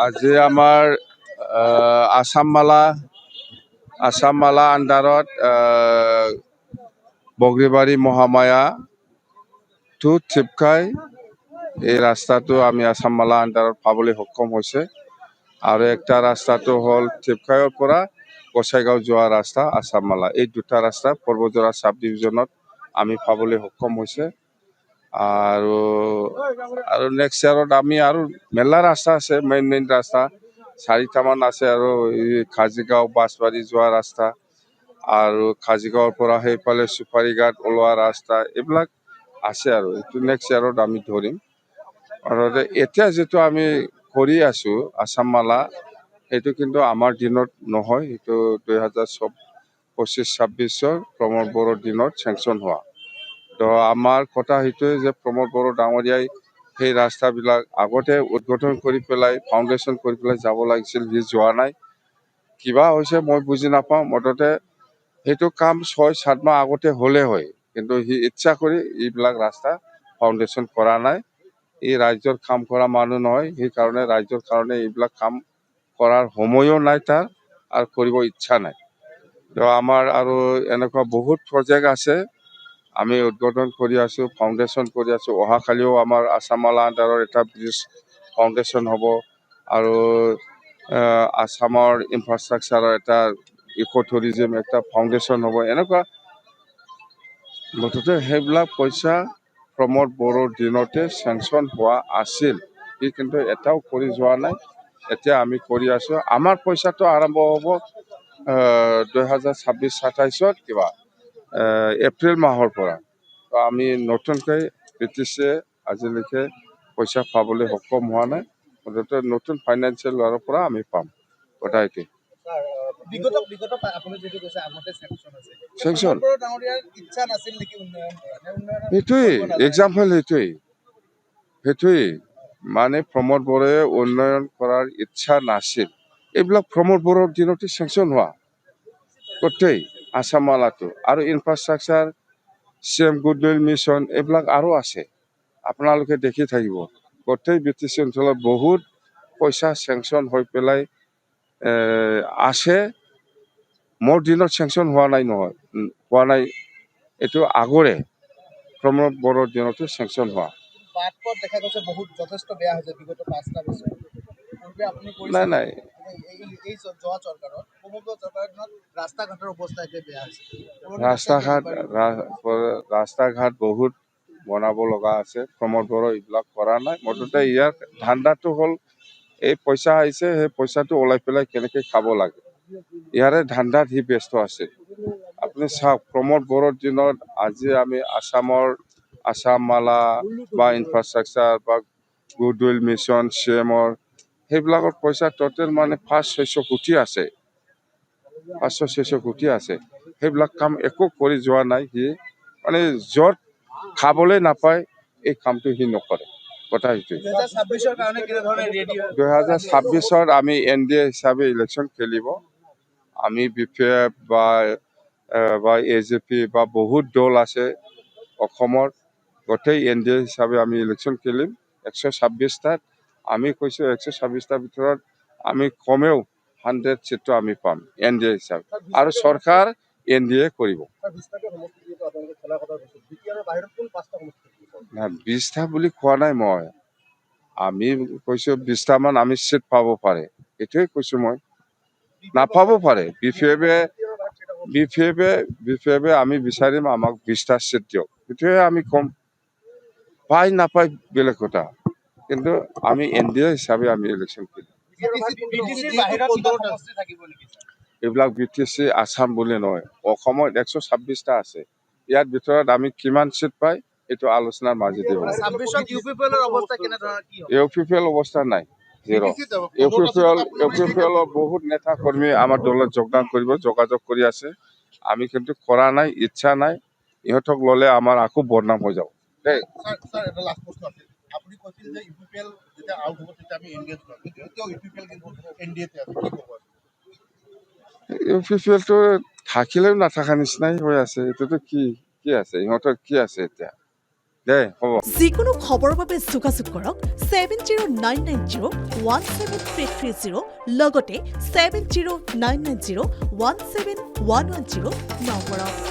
আজি আমাৰ আসাম মালা আণ্ডাৰত বগৰীবাৰী মহামায়া টু ঠিপকাই এই ৰাস্তাটো আমি আসাম মালা আণ্ডাৰত পাবলৈ সক্ষম হৈছে। আৰু একটা ৰাস্তাটো হ'ল ঠিপকাইৰ পৰা গোসাইগাঁও যোৱা ৰাস্তা আসাম মালা। এই দুটা ৰাস্তা পৰ্বতজৰা সাব ডিভিজনত আমি পাবলৈ সক্ষম হৈছে। আৰু নেক্সট ইয়াৰত আমি আৰু মেলা ৰাস্তা আছে, মেইন ৰাস্তা 4টামান আছে। আৰু খাজিগাঁও বাছবাৰী যোৱা ৰাস্তা আৰু খাজিগাঁৱৰ পৰা সেইফালে চুপাৰীঘাট ওলোৱা ৰাস্তা এইবিলাক আছে। আৰু এইটো নেক্সট ইয়াৰত আমি ধৰিম। আৰু এতিয়া যিটো আমি কৰি আছো আসাম মালা, সেইটো কিন্তু আমাৰ দিনত নহয়, সেইটো 2025-26 প্ৰমোদ বড়োৰ দিনত চেংচন হোৱা। তো আমাৰ কথা সেইটোৱে যে প্ৰমোদ বড়ো ডাঙৰীয়াই সেই ৰাস্তাবিলাক আগতে উদ্বোধন কৰি পেলাই ফাউণ্ডেশ্যন কৰি পেলাই যাব লাগিছিল, সি যোৱা নাই। কিবা হৈছে মই বুজি নাপাওঁ। মুঠতে সেইটো কাম 6-7 মাহ আগতে হ'লে হয়, কিন্তু সি ইচ্ছা কৰি এইবিলাক ৰাস্তা ফাউণ্ডেশ্যন কৰা নাই। এই ৰাজ্যৰ কাম কৰা মানুহ নহয়, সেইকাৰণে ৰাজ্যৰ কাৰণে এইবিলাক কাম কৰাৰ সময়ো নাই তাৰ, আৰু কৰিব ইচ্ছা নাই। তো আমাৰ আৰু এনেকুৱা বহুত প্ৰজেক্ট আছে, আমি উদ্বোধন কৰি আছো, ফাউণ্ডেশ্যন কৰি আছো। অহাকালিও আমাৰ আসাম মালা আণ্ডাৰৰ এটা ব্ৰিজ ফাউণ্ডেশ্যন হ'ব। আৰু আসামৰ ইনফ্ৰাষ্ট্ৰাকচাৰৰ এটা ইক' টুৰিজিম একটা ফাউণ্ডেশ্যন হ'ব। এনেকুৱা মুঠতে সেইবিলাক পইচা প্ৰমোদ বড়োৰ দিনতে চেংচন হোৱা আছিল, সি কিন্তু এটাও কৰি যোৱা নাই। এতিয়া আমি কৰি আছো। আমাৰ পইচাটো আৰম্ভ হ'ব 2026-27 কিবা এপ্ৰিল মাহৰ পৰা। তো আমি নতুনকৈ BTCয়ে আজিলৈকে পইচা পাবলৈ সক্ষম হোৱা নাই। মুঠতে নতুন ফাইনেন্সিয়েল ইয়াৰৰ পৰা আমি পাম গোটাইটো। চেংচন সেইটোৱেই এক্সাম্পল, সেইটোৱেই মানে প্ৰমোদ বড়োৱে উন্নয়ন কৰাৰ ইচ্ছা নাছিল। এইবিলাক প্ৰমোদ বড়োৰ দিনতে চেংচন হোৱা গোটেই আসাম মালাটো। আৰু ইনফ্ৰাষ্ট্ৰাকচাৰ CM গুডউইল মিছন এইবিলাক আৰু আছে, আপোনালোকে দেখি থাকিব। গোটেই BTC অঞ্চলত বহুত পইচা চেংচন হৈ পেলাই আছে। মোৰ দিনত চেংচন হোৱা নাই নহয়, হোৱা নাই, এইটো আগৰে প্ৰমোদ বড়োৰ দিনতে চেংচন হোৱা। নাই ৰাস্তা ঘাট বহুত বনাব লগা আছে। প্ৰমোদ বড়ো এইবিলাক কৰা নাই। মুঠতে ইয়াৰ ধান্দাটো হ'ল এই পইচা আহিছে, সেই পইচাটো ওলাই পেলাই কেনেকৈ খাব লাগে, ইয়াৰে ধান্দাত সি ব্যস্ত আছে। আপুনি চাওক, প্ৰমোদ বড়োৰ দিনত আজি আমি আসাম মালা বা ইনফ্ৰাষ্ট্ৰাকচাৰ বা গুডউইল মিছন CMৰ সেইবিলাকৰ পইচা টোটেল মানে 500-600 কোটি আছে, 500-600 কোটি আছে। সেইবিলাক কাম একো কৰি যোৱা নাই। সি মানে য'ত খাবলৈ নাপায় এই কামটো সি নকৰে। কথা সেইটোৱে। 2026-ত আমি NDA হিচাপে ইলেকশ্যন খেলিব। আমি BPF বা AJP বা বহুত দল আছে অসমৰ, গোটেই NDA হিচাপে আমি ইলেকশ্যন খেলিম 126টাত। আমি কৈছোঁ 126টাৰ ভিতৰত আমি কমেও 100 চিটটো আমি পাম NDA হিচাপে, আৰু চৰকাৰ NDA কৰিব। 20টা বুলি কোৱা নাই মই, আমি কৈছোঁ 20টামান আমি চিট পাব পাৰে, এইটোৱে কৈছোঁ মই। নাপাব পাৰে। BPF আমি বিচাৰিম আমাক 20টা চিট দিয়ক, সেইটোৱে আমি কম। পাই নাপায় বেলেগ কথা, কিন্তু আমি NDA হিচাপে আমি ইলেকশ্যন কৰিম। এইবিলাক BTC আসাম বুলি নহয়, অসমত 126টা আছে। ইয়াৰ ভিতৰত আমি কিমান চিট পাই এইটো আলোচনাৰ মাজেদি হ'ব। UPPL অৱস্থা নাই, জিৰ'। UPPL বহুত নেতা কৰ্মী আমাৰ দলত যোগদান কৰিব, যোগাযোগ কৰি আছে। আমি কিন্তু কৰা নাই, ইচ্ছা নাই। ইহঁতক ল'লে আমাৰ আকৌ বদনাম হৈ যাব দেই। UPPLটো থাকিলেও নাথাকা নিচিনাই হৈ আছে। এইটোতো কি আছে, ইহঁতৰ কি আছে এতিয়া? দেই হ'ব যিকোনো খবৰৰ বাবে যোগাযোগ কৰক 7099017330 লগতে 7099017110 নম্বৰত।